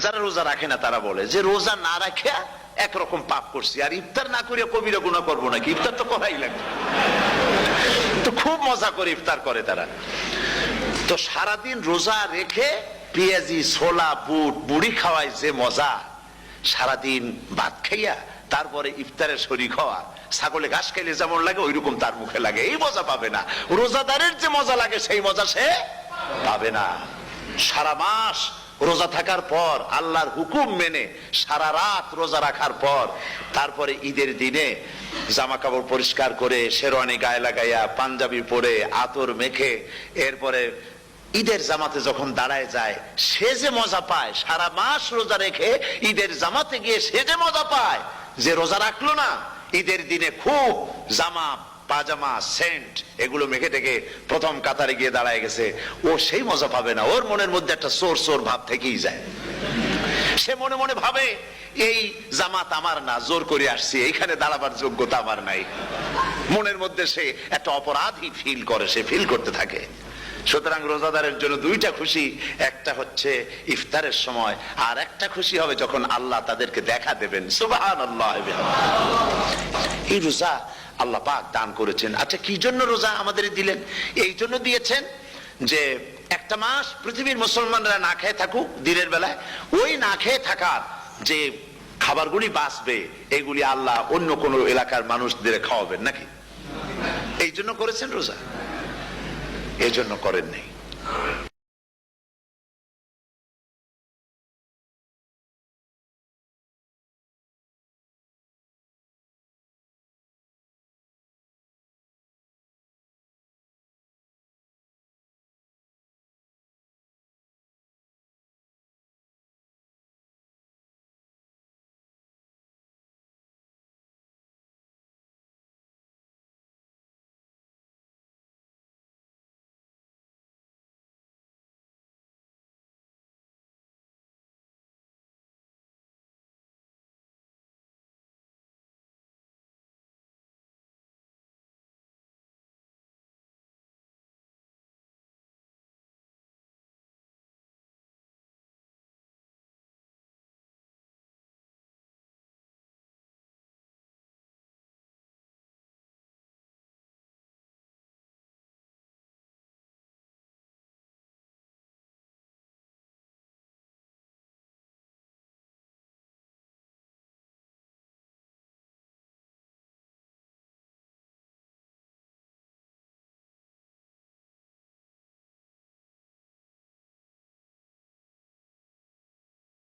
যারা রোজা রাখে না তারা বলে যে রোজা না রাখে একরকম পাপ করছি, আর ইফতার না করিয়া কবিরা গুনাহ করবো নাকি? ইফতার তো করাই লাগবে। তো খুব মজা করে ইফতার করে তারা। তো সারাদিন রোজা রেখে পেঁয়াজি, ছোলা, বুট, মুড়ি খাওয়ায় যে মজা, সারাদিন ভাত খাইয়া তারপরে ইফতারের শরীক হওয়া, ছাগলে ঘাস খাইলে যেমন লাগে ওইরকম তার মুখে লাগে, এই মজা পাবে না। রোজাদারের যে মজা লাগে সেই মজা সে পাবে না। সারা মাস রোজা থাকার পর, আল্লাহর হুকুম মেনে সারা রাত রোজা রাখার পর, তারপরে ঈদের দিনে জামা কাপড় পরিষ্কার করে, শেরওয়ানি গায়ে লাগাইয়া, পাঞ্জাবি পরে, আতর মেখে, এরপরে ঈদের জামাতে যখন দাঁড়ায় যায়, সে যে মজা পায়, সারা মাস রোজা রেখে ঈদের জামাতে গিয়ে সে যে মজা পায়, যে রোজা রাখলো না, ঈদের দিনে খুব জামা, পাজামা, সেন্ট এগুলো মেখে টেকে প্রথম কাতারে গিয়ে দাঁড়ায় গেছে, ও সেই মজা পাবে না। ওর মনের মধ্যে একটা চোর চোর ভাব থেকেই যায়। সে মনে মনে ভাবে এই জামাত আমার না, জোর করে আসছি, এইখানে দাঁড়াবার যোগ্যতা আমার নাই। মনের মধ্যে সে একটা অপরাধী ফিল করে, সে ফিল করতে থাকে। সুতরাং রোজাদারের জন্য দুইটা খুশি, একটা হচ্ছে ইফতারের সময়, আর একটা খুশি হবে যখন আল্লাহ তাদেরকে দেখা দেবেন। সুবহানাল্লাহ। এই রোজা আল্লাহ পাক দান করেছেন। আচ্ছা, কি জন্য রোজা আমাদের দিলেন? এই জন্য দিয়েছেন যে একটা মাস পৃথিবীর মুসলমানরা না খেয়ে থাকুক দিনের বেলায়, ওই না খেয়ে থাকার যে খাবারগুলি বাঁচবে, এগুলি আল্লাহ অন্য কোন এলাকার মানুষদের খাওয়াবেন নাকি? এই জন্য করেছেন রোজা, এই জন্য করেন নাই।